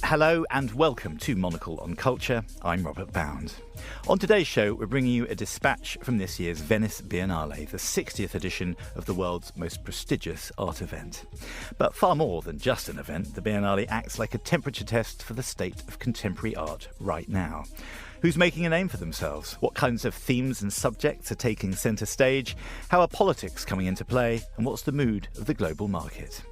Hello and welcome to Monocle on Culture. I'm Robert Bound. On today's show, we're bringing you a dispatch from this year's Venice Biennale, the 60th edition of the world's most prestigious art event. But far more than just an event, the Biennale acts like a temperature test for the state of contemporary art right now. Who's making a name for themselves? What kinds of themes and subjects are taking centre stage? How are politics coming into play? And what's the mood of the global market?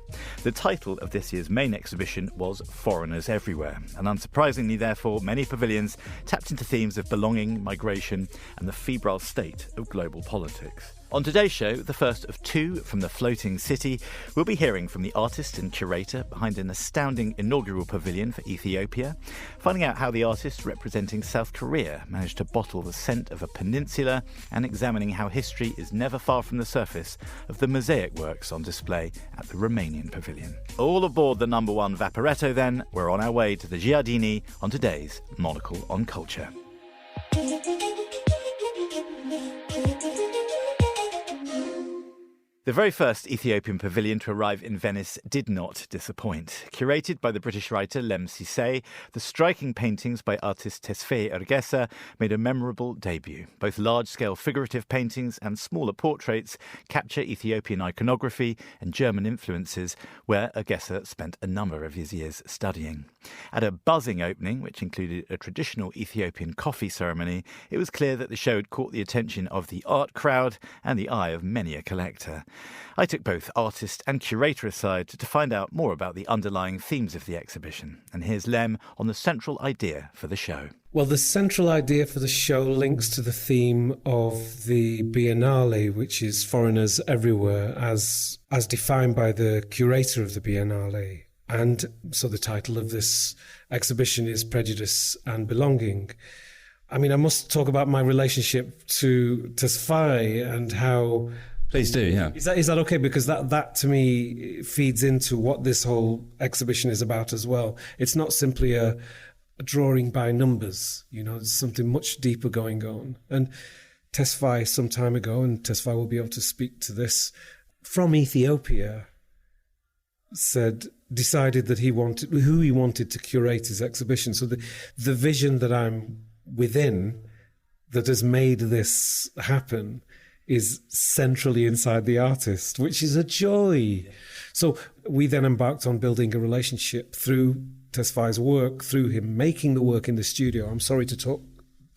The title of this year's main exhibition was Foreigners Everywhere, and unsurprisingly, therefore, many pavilions tapped into themes of belonging, migration, and the febrile state of global politics. On today's show, the first of two from the Floating City, we'll be hearing from the artist and curator behind an astounding inaugural pavilion for Ethiopia, finding out how the artist representing South Korea managed to bottle the scent of a peninsula, and examining how history is never far from the surface of the mosaic works on display at the Romanian pavilion. All aboard the number one Vaporetto then, we're on our way to the Giardini on today's Monocle on Culture. The very first Ethiopian pavilion to arrive in Venice did not disappoint. Curated by the British writer Lem Sisay, the striking paintings by artist Tesfaye Ergesa made a memorable debut. Both large-scale figurative paintings and smaller portraits capture Ethiopian iconography and German influences, where Ergesa spent a number of his years studying. At a buzzing opening, which included a traditional Ethiopian coffee ceremony, it was clear that the show had caught the attention of the art crowd and the eye of many a collector. I took both artist and curator aside to find out more about the underlying themes of the exhibition. And here's Lem on the central idea for the show. Well, the central idea for the show links to the theme of the Biennale, which is Foreigners Everywhere, as defined by the curator of the Biennale. And so the title of this exhibition is Prejudice and Belonging. I mean, I must talk about my relationship to Tesfaye and how... Please do, yeah. Is that okay? Because that to me feeds into what this whole exhibition is about as well. It's not simply a drawing by numbers, there's something much deeper going on. And Tesfaye some time ago, and Tesfaye will be able to speak to this, from Ethiopia, decided that he wanted to curate his exhibition. So the vision that I'm within that has made this happen is centrally inside the artist, which is a joy. So we then embarked on building a relationship through Tesfaye's work, through him making the work in the studio. I'm sorry to talk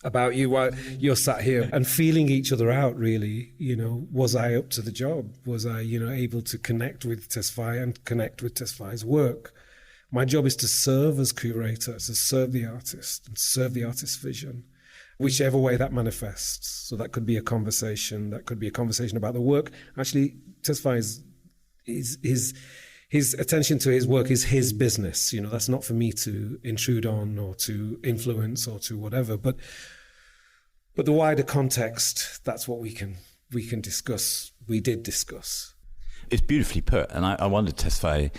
about you while you're sat here, and feeling each other out, really. Was I up to the job? Was I, able to connect with Tesfaye and connect with Tesfaye's work? My job is to serve as curator, to serve the artist and serve the artist's vision, whichever way that manifests. So that could be a conversation, about the work. Actually, Tesfaye's his attention to his work is his business. That's not for me to intrude on or to influence or to whatever. But the wider context, that's what we can discuss. We did discuss. It's beautifully put, and I wondered, Tesfaye,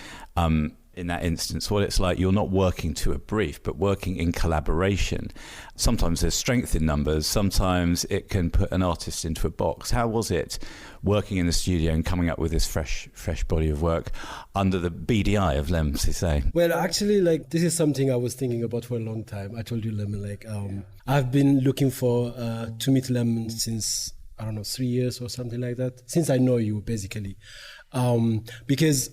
in that instance, what it's like. You're not working to a brief, but working in collaboration. Sometimes there's strength in numbers. Sometimes it can put an artist into a box. How was it working in the studio and coming up with this fresh body of work under the beady eye of Lem Sisay? Well, actually, this is something I was thinking about for a long time. I told you, Lem, I've been looking for to meet Lem since, 3 years or something like that. Since I know you, basically. Because...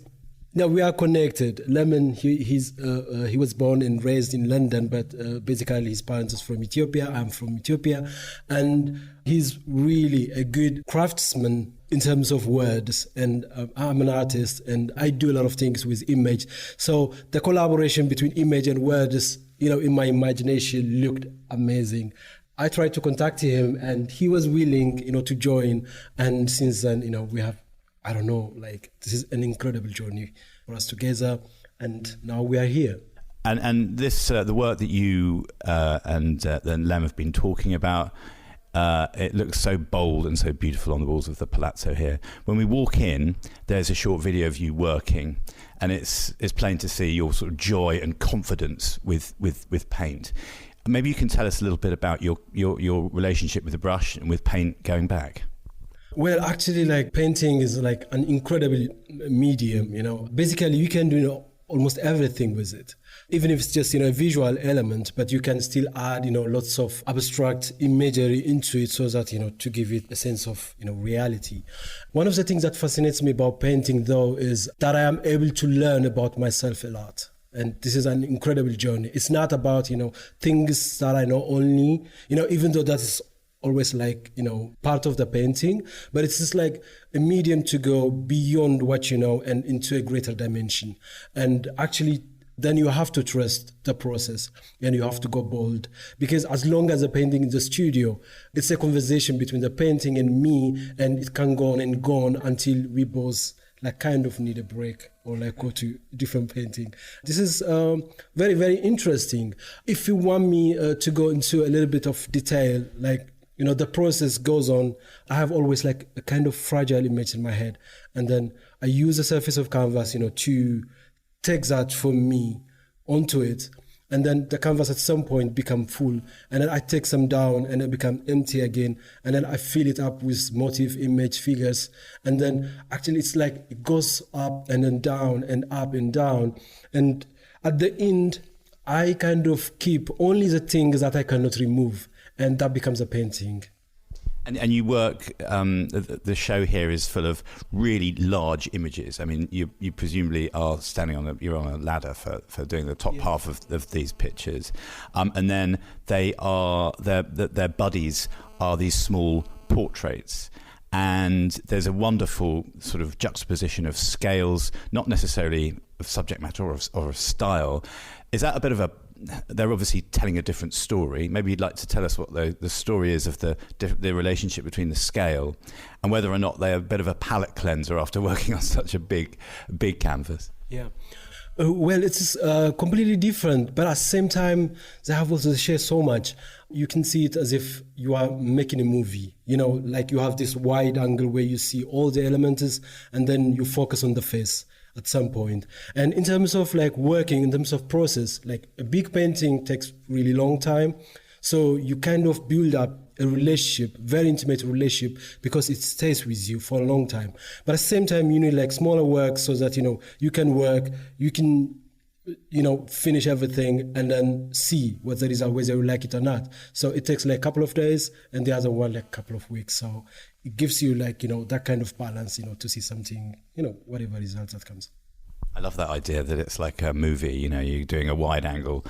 Now we are connected. Lemon, he was born and raised in London, but basically his parents are from Ethiopia. I'm from Ethiopia, and he's really a good craftsman in terms of words. And I'm an artist, and I do a lot of things with image. So the collaboration between image and words, in my imagination, looked amazing. I tried to contact him, and he was willing, to join. And since then, we have. This is an incredible journey for us together, and now we are here. And this, the work that you and Lem have been talking about, it looks so bold and so beautiful on the walls of the Palazzo here. When we walk in, there's a short video of you working, and it's plain to see your sort of joy and confidence with paint. Maybe you can tell us a little bit about your relationship with the brush and with paint going back. Well, actually, like painting is like an incredible medium, Basically, you can do almost everything with it. Even if it's just, a visual element, but you can still add, lots of abstract imagery into it so that, to give it a sense of, reality. One of the things that fascinates me about painting, though, is that I am able to learn about myself a lot. And this is an incredible journey. It's not about, things that I know only, even though that is always like, part of the painting, but it's just like a medium to go beyond what you know and into a greater dimension. And actually, then you have to trust the process and you have to go bold, because as long as the painting in the studio, it's a conversation between the painting and me, and it can go on and go on until we both like kind of need a break or like go to different painting. This is very, very interesting. If you want me to go into a little bit of detail, like, the process goes on. I have always like a kind of fragile image in my head. And then I use the surface of canvas, to take that from me onto it. And then the canvas at some point become full. And then I take some down and it become empty again. And then I fill it up with motif, image, figures. And then actually it's like it goes up and then down and up and down. And at the end, I kind of keep only the things that I cannot remove. And that becomes a painting. And you work, the show here is full of really large images. I mean, you presumably are you're on a ladder for doing the top half of these pictures. And then their buddies are these small portraits. And there's a wonderful sort of juxtaposition of scales, not necessarily of subject matter or of style. Is that a bit of they're obviously telling a different story. Maybe you'd like to tell us what the story is of the relationship between the scale and whether or not they're a bit of a palette cleanser after working on such a big canvas. Yeah. Well, it's completely different, but at the same time, they have also shared so much. You can see it as if you are making a movie, like you have this wide angle where you see all the elements and then you focus on the face at some point. And in terms of like working, in terms of process, like a big painting takes really long time. So you kind of build up a relationship, very intimate relationship, because it stays with you for a long time. But at the same time, you need like smaller work so that, you can work, you can, finish everything and then see what the result, whether you like it or not. So it takes like a couple of days and the other one like a couple of weeks. So it gives you like, that kind of balance, to see something, whatever result that comes. I love that idea that it's like a movie, you're doing a wide angle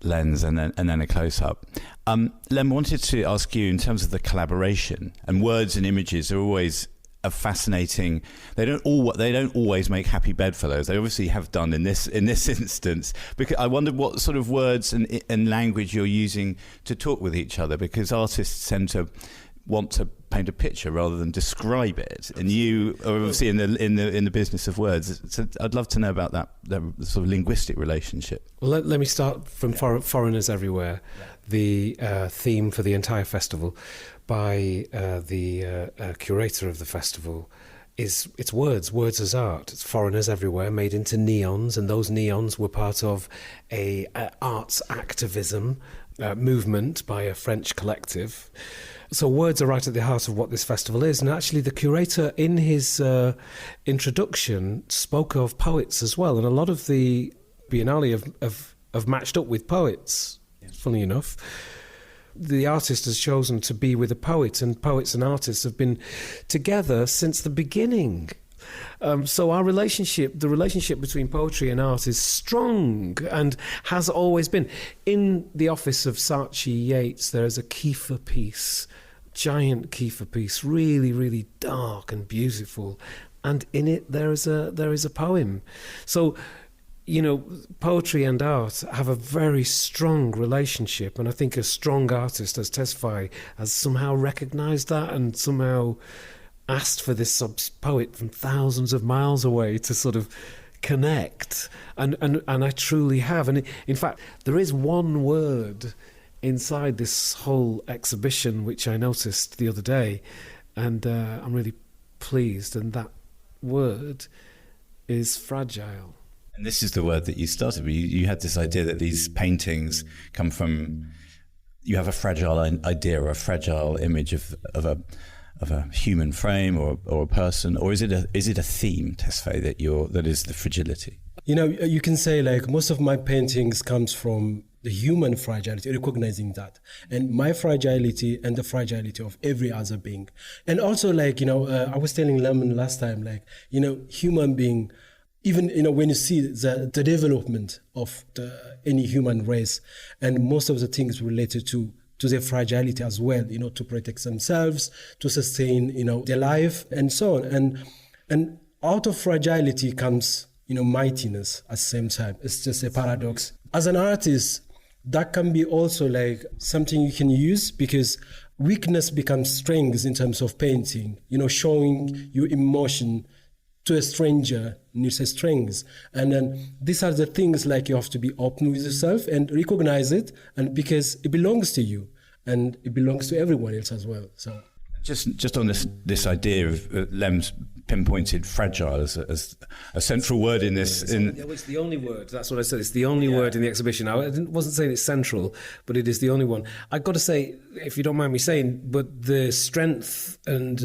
lens and then a close up. Lem, I wanted to ask you in terms of the collaboration, and words and images are always a fascinating. They don't always make happy bedfellows. They obviously have done in this instance. Because I wondered what sort of words and language you're using to talk with each other, because artists tend to want to paint a picture rather than describe it, and you are obviously in the business of words. So I'd love to know about that sort of linguistic relationship. Well, let me start from Foreigners Everywhere, the theme for the entire festival by the curator of the festival. It's words as art. It's Foreigners Everywhere made into neons, and those neons were part of a arts activism movement by a French collective. So words are right at the heart of what this festival is. And actually the curator in his introduction spoke of poets as well. And a lot of the Biennale have matched up with poets, funny enough. The artist has chosen to be with a poet, and poets and artists have been together since the beginning. So the relationship between poetry and art is strong and has always been. In the office of Saatchi Yates, there is a Kiefer piece, giant Kiefer piece, really, really dark and beautiful, and in it there is a poem. So, poetry and art have a very strong relationship, and I think a strong artist, as Tesfaye, has somehow recognised that and somehow asked for this poet from thousands of miles away to sort of connect, and I truly have. And in fact, there is one word inside this whole exhibition which I noticed the other day, and I'm really pleased, and that word is fragile. And this is the word that you started with. You had this idea that these paintings come from, you have a fragile idea or a fragile image of a human frame or a person, or is it a theme, Tesfaye, that is the fragility? You know, you can say like most of my paintings comes from the human fragility, recognizing that, and my fragility and the fragility of every other being. And also, like, you know, I was telling Lemon last time, like, you know, human being, even, you know, when you see the development of any human race, and most of the things related to their fragility as well, you know, to protect themselves, to sustain, you know, their life, and so on. And out of fragility comes, you know, mightiness at the same time. It's just a paradox. As an artist, that can be also like something you can use, because weakness becomes strength in terms of painting, you know, showing your emotion to a stranger needs a strength. And then these are the things, like, you have to be open with yourself and recognize it, and because it belongs to you and it belongs to everyone else as well. So just on this idea of Lem's pinpointed fragile as a central word in this. It's the only word. That's what I said. It's the only word in the exhibition. I wasn't saying it's central, but it is the only one. I've got to say, if you don't mind me saying, but the strength and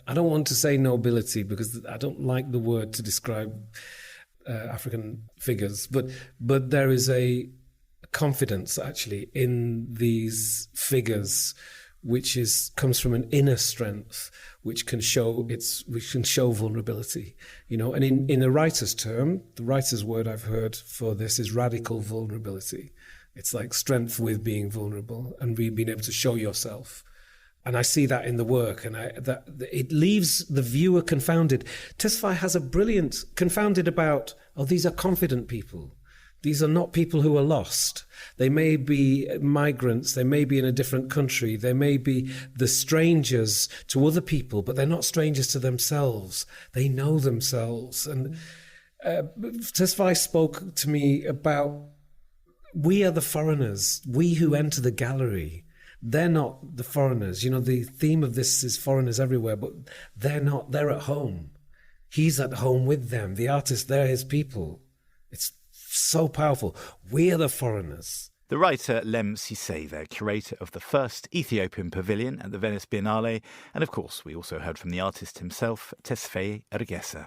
I don't want to say nobility, because I don't like the word to describe African figures, but there is a confidence actually in these figures, which comes from an inner strength, which can show vulnerability, you know. And in a writer's term, the writer's word I've heard for this is radical vulnerability. It's like strength with being vulnerable and being able to show yourself. And I see that in the work, and that it leaves the viewer confounded. Tesfaye has a brilliant confounded about, these are confident people. These are not people who are lost. They may be migrants, they may be in a different country, they may be the strangers to other people, but they're not strangers to themselves. They know themselves. And Tesfaye spoke to me about, we are the foreigners, we who enter the gallery. They're not the foreigners. You know, the theme of this is foreigners everywhere, but they're not, they're at home. He's at home with them. The artist, they're his people. It's so powerful. We are the foreigners. The writer Lem Sisay, there, curator of the first Ethiopian pavilion at the Venice Biennale. And of course, we also heard from the artist himself, Tesfaye Ergesa.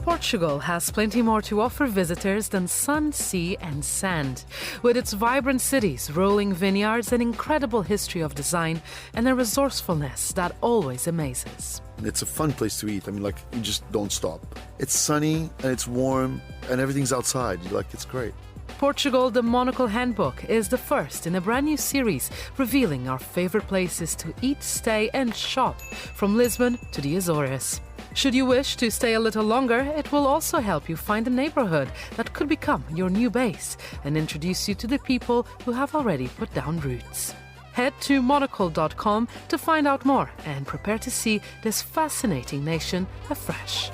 Portugal has plenty more to offer visitors than sun, sea and sand. With its vibrant cities, rolling vineyards, an incredible history of design and a resourcefulness that always amazes. It's a fun place to eat. I mean, like, you just don't stop. It's sunny and it's warm and everything's outside. It's great. Portugal, the Monocle Handbook, is the first in a brand new series revealing our favorite places to eat, stay and shop, from Lisbon to the Azores. Should you wish to stay a little longer, it will also help you find a neighborhood that could become your new base and introduce you to the people who have already put down roots. Head to monocle.com to find out more and prepare to see this fascinating nation afresh.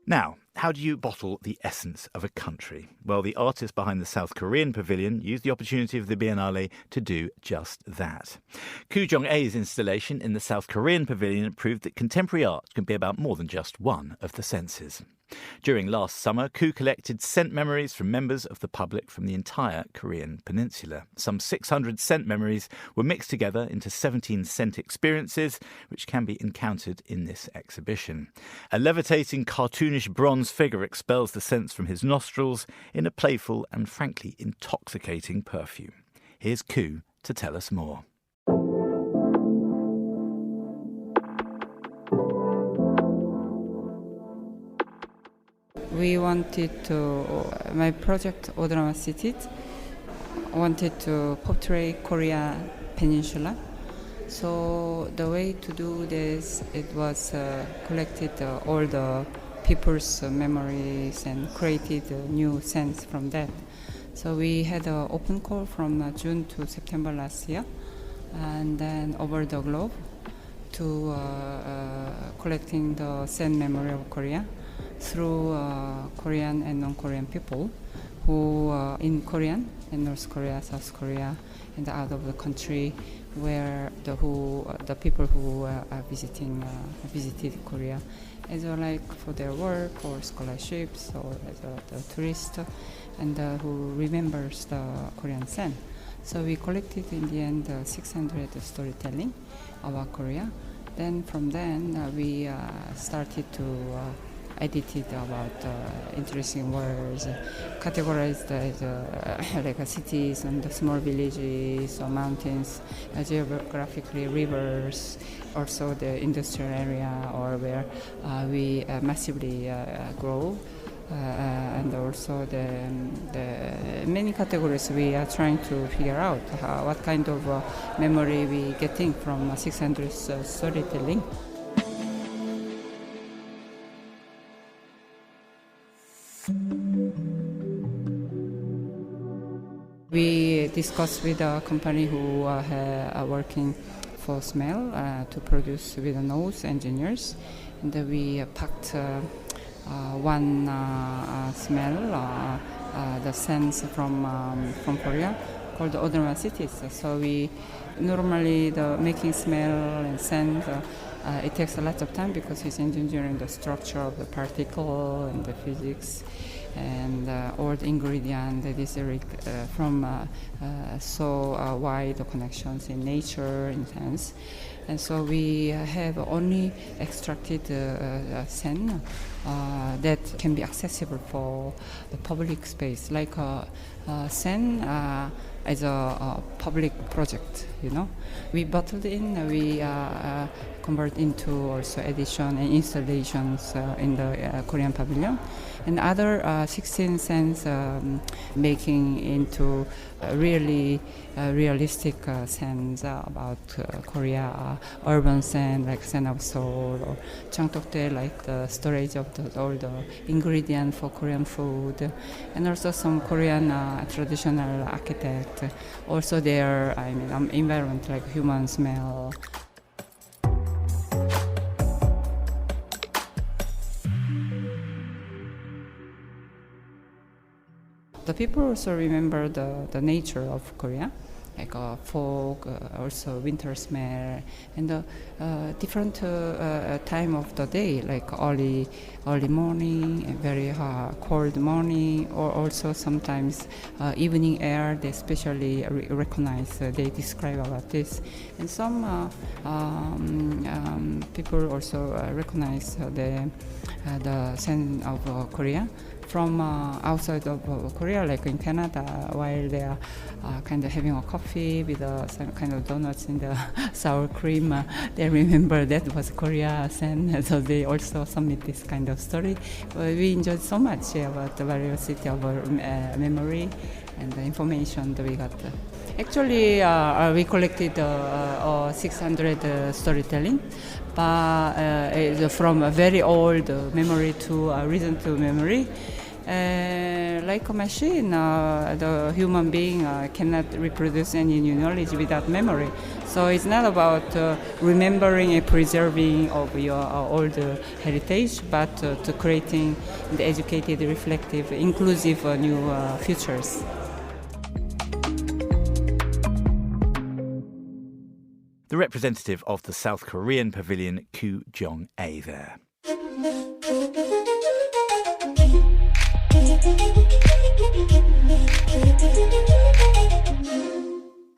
Now, how do you bottle the essence of a country? Well, the artist behind the South Korean pavilion used the opportunity of the Biennale to do just that. Koo Jong-ae's installation in the South Korean pavilion proved that contemporary art can be about more than just one of the senses. During last summer, Koo collected scent memories from members of the public from the entire Korean peninsula. Some 600 scent memories were mixed together into 17 scent experiences, which can be encountered in this exhibition. A levitating, cartoonish bronze figure expels the scents from his nostrils in a playful and frankly intoxicating perfume. Here's Koo to tell us more. We wanted to, my project, Odrama City, wanted to portray Korea Peninsula. So the way to do this, it was collected all the people's memories and created a new sense from that. So we had an open call from June to September last year, and then over the globe to collecting the scent memory of Korea through Korean and non-Korean people who in Korean, in North Korea, South Korea, and out of the country, where the people who are visited Korea, as well, like for their work or scholarships or as a tourist, and who remembers the Korean Sen. So we collected in the end 600 storytelling about Korea. Then from then we started to edit it about interesting words, categorized as like cities and the small villages or mountains, geographically rivers, also the industrial area or where we massively grow. And also the many categories we are trying to figure out what kind of memory we getting from 600 storytelling. We discussed with a company who are working for smell to produce with the nose engineers, and we packed one smell, the sense from Korea, called the Odorma cities. So we normally the making smell and scent. It takes a lot of time because it's engineering the structure of the particle and the physics and all the ingredient that is from so wide connections in nature in sense. And so we have only extracted sen that can be accessible for the public space, like sen as a public project, you know. We bottled in, we convert into also edition and installations in the Korean pavilion. And other 16 cents making into really realistic sense about Korea, urban sen like sen of Seoul, or Changtokdae like the storage of all the ingredients for Korean food, and also some Korean traditional architect, also their environment like human smell. The people also remember the nature of Korea, like fog, also winter smell, and the different time of the day, like early morning, and very cold morning, or also sometimes evening air. They especially recognize. They describe about this, and some people also recognize the scent of Korea from outside of Korea, like in Canada, while they are kind of having a coffee with some kind of donuts in the sour cream. They remember that was Korea scent, so they also submit this kind of story. We enjoyed so much about the variety of our memory and the information that we got. Actually, we collected 600 storytelling, but from a very old memory to recent memory. Like a machine, the human being cannot reproduce any new knowledge without memory. So it's not about remembering and preserving of your old heritage, but to creating the educated, reflective, inclusive new futures. The representative of the South Korean pavilion, Koo Jong-ae there.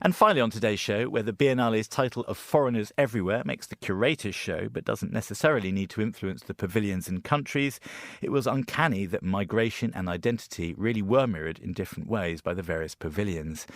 And finally on today's show, where the Biennale's title of Foreigners Everywhere makes the curators show but doesn't necessarily need to influence the pavilions and countries, it was uncanny that migration and identity really were mirrored in different ways by the various pavilions.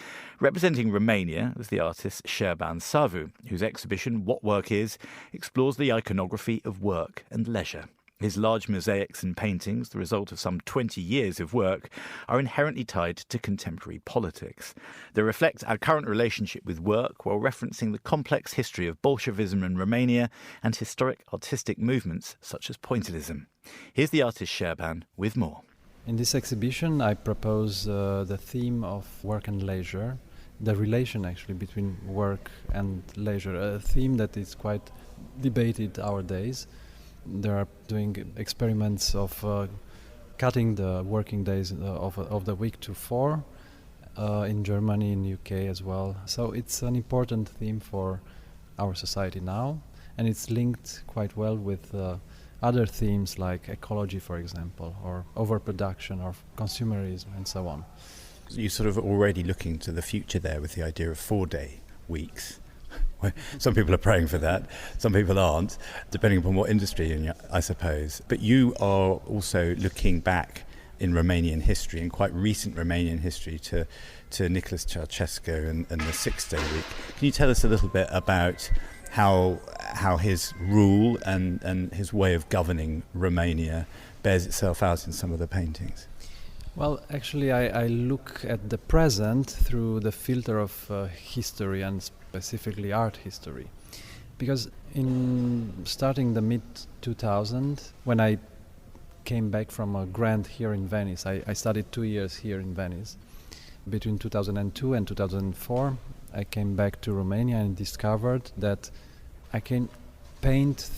Representing Romania was the artist Șerban Savu, whose exhibition What Work Is explores the iconography of work and leisure. His large mosaics and paintings, the result of some 20 years of work, are inherently tied to contemporary politics. They reflect our current relationship with work while referencing the complex history of Bolshevism in Romania and historic artistic movements such as pointillism. Here's the artist Șerban with more. In this exhibition, I propose the theme of work and leisure, the relation actually between work and leisure, a theme that is quite debated nowadays. They are doing experiments of cutting the working days of the week to 4 in Germany, in UK as well. So it's an important theme for our society now, and it's linked quite well with other themes like ecology, for example, or overproduction or consumerism and so on. You're sort of already looking to the future there with the idea of 4-day weeks. Some people are praying for that, some people aren't, depending upon what industry you're in, I suppose. But you are also looking back in Romanian history, in quite recent Romanian history, to Nicholas Ceausescu and the 6-day week. Can you tell us a little bit about how his rule and his way of governing Romania bears itself out in some of the paintings? Well, actually, I look at the present through the filter of history and specifically art history. Because in starting the mid-2000s, when I came back from a grant here in Venice, I studied 2 years here in Venice. Between 2002 and 2004, I came back to Romania and discovered that I can paint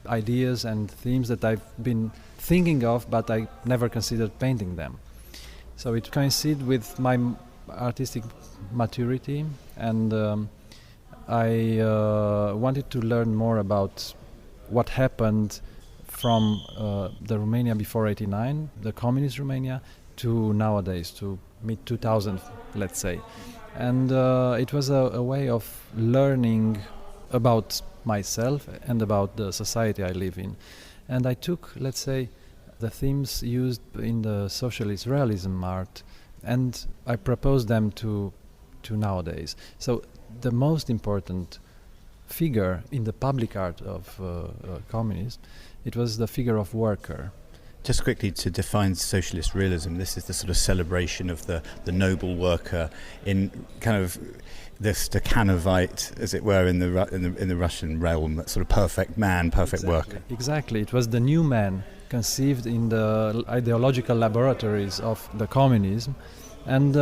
ideas and themes that I've been thinking of, but I never considered painting them. So it coincided with my artistic maturity, and I wanted to learn more about what happened from the Romania before '89, the communist Romania, to nowadays, to mid-2000, let's say. And it was a way of learning about myself and about the society I live in. And I took, let's say, the themes used in the socialist realism art, and I proposed them to nowadays. So the most important figure in the public art of communism, it was the figure of worker. Just quickly to define socialist realism, this is the sort of celebration of the noble worker in kind of the Stakhanovite, as it were, in the Russian realm, that sort of perfect man, perfect worker. Exactly, it was the new man conceived in the ideological laboratories of the communism, and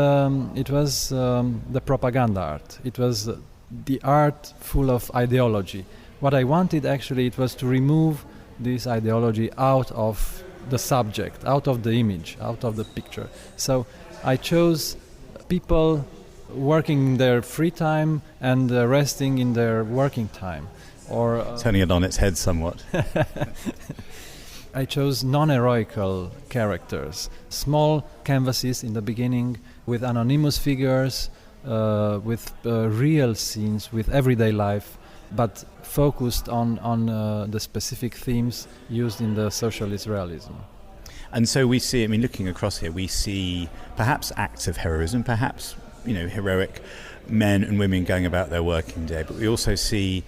it was the propaganda art. It was the art full of ideology. What I wanted actually, it was to remove this ideology out of the subject, out of the image, out of the picture. So I chose people working in their free time and resting in their working time. Or turning it on its head somewhat. I chose non-heroical characters, small canvases in the beginning with anonymous figures, with real scenes, with everyday life, but focused on the specific themes used in the socialist realism. And so we see, I mean, looking across here, we see perhaps acts of heroism, perhaps, heroic men and women going about their working day, but we also see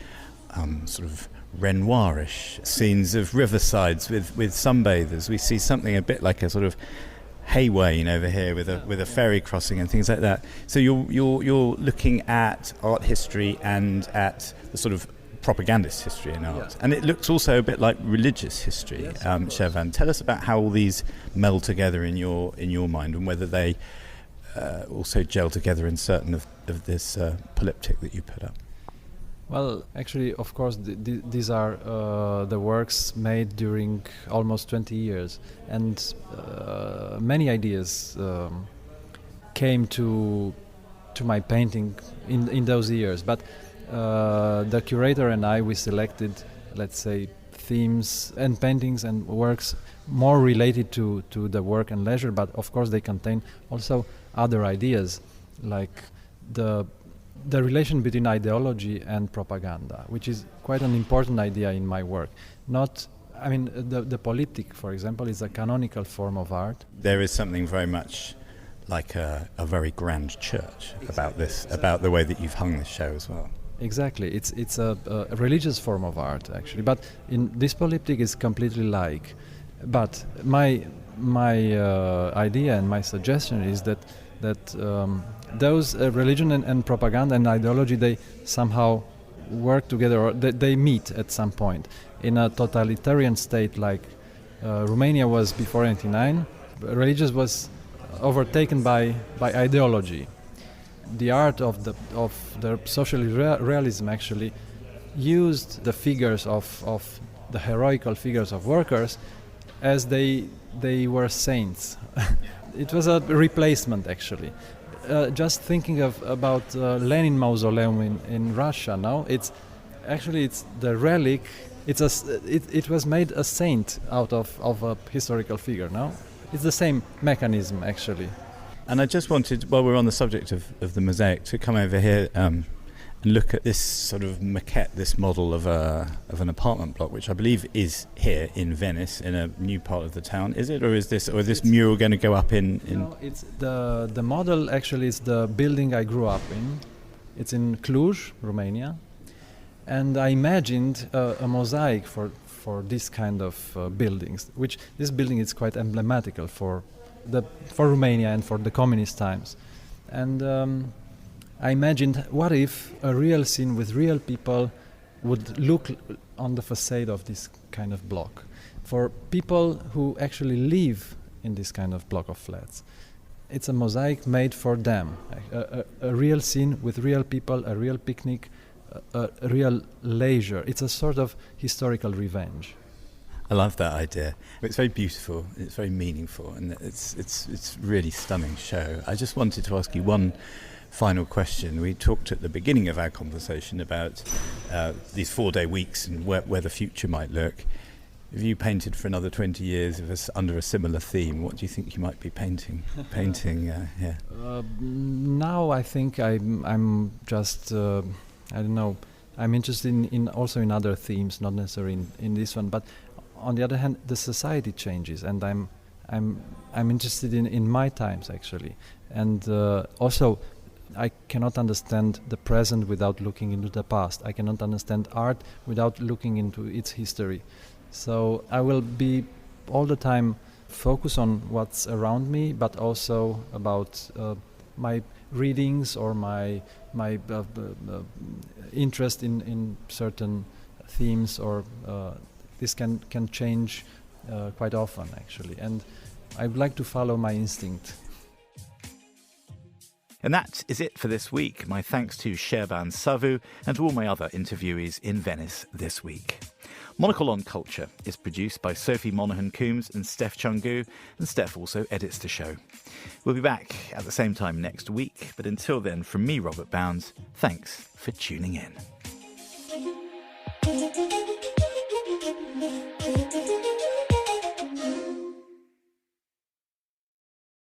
sort of Renoirish scenes of riversides with sunbathers. We see something a bit like a sort of Haywain over here with a ferry crossing and things like that. So you're looking at art history and at the sort of propagandist history in art, yes. And it looks also a bit like religious history. Yes, Shervan, tell us about how all these meld together in your mind, and whether they also gel together in certain of this polyptych that you put up. Well, actually, of course, these are the works made during almost 20 years, and many ideas came to my painting in those years. But the curator and we selected, let's say, themes and paintings and works more related to the work and leisure, but of course they contain also other ideas, like the relation between ideology and propaganda, which is quite an important idea in my work. The polyptych, for example, is a canonical form of art. There is something very much like a very grand church about this, about the way that you've hung this show as well. Exactly, it's a religious form of art actually, but in this polyptych is completely like. But my idea and my suggestion is that those religion and propaganda and ideology, they somehow work together, or they meet at some point. In a totalitarian state like Romania was before 1999, religion was overtaken by ideology. The art of the socialist realism actually used the figures of the heroical figures of workers as they were saints. It was a replacement actually. Just thinking about Lenin Mausoleum in Russia now, it's the relic It was made a saint out of a historical figure. No, it's the same mechanism actually. And I just wanted, while we're on the subject of the mosaic, to come over here and look at this sort of maquette, this model of an apartment block, which I believe is here in Venice, in a new part of the town. Is it, or is this mural going to go up in? No, it's the model. Actually, is the building I grew up in. It's in Cluj, Romania, and I imagined a mosaic for this kind of buildings. Which this building is quite emblematical for Romania and for the communist times, and I imagined what if a real scene with real people would look on the facade of this kind of block for people who actually live in this kind of block of flats. It's a mosaic made for them, a real scene with real people, a real picnic, a real leisure. It's a sort of historical revenge. I love that idea. It's very beautiful, it's very meaningful, and it's really stunning show. I just wanted to ask you one final question. We talked at the beginning of our conversation about these 4-day weeks and where the future might look. If you painted for another 20 years under a similar theme, what do you think you might be painting? Yeah. Now I think I'm just I don't know. I'm interested in also in other themes, not necessarily in this one. But on the other hand, the society changes, and I'm interested in my times actually, and also. I cannot understand the present without looking into the past. I cannot understand art without looking into its history. So I will be all the time focused on what's around me, but also about my readings or my interest in certain themes, or this can change quite often actually. And I would like to follow my instinct. And that is it for this week. My thanks to Sherban Savu and to all my other interviewees in Venice this week. Monocle on Culture is produced by Sophie Monaghan-Coombs and Steph Chungu, and Steph also edits the show. We'll be back at the same time next week, but until then, from me, Robert Bounds, thanks for tuning in.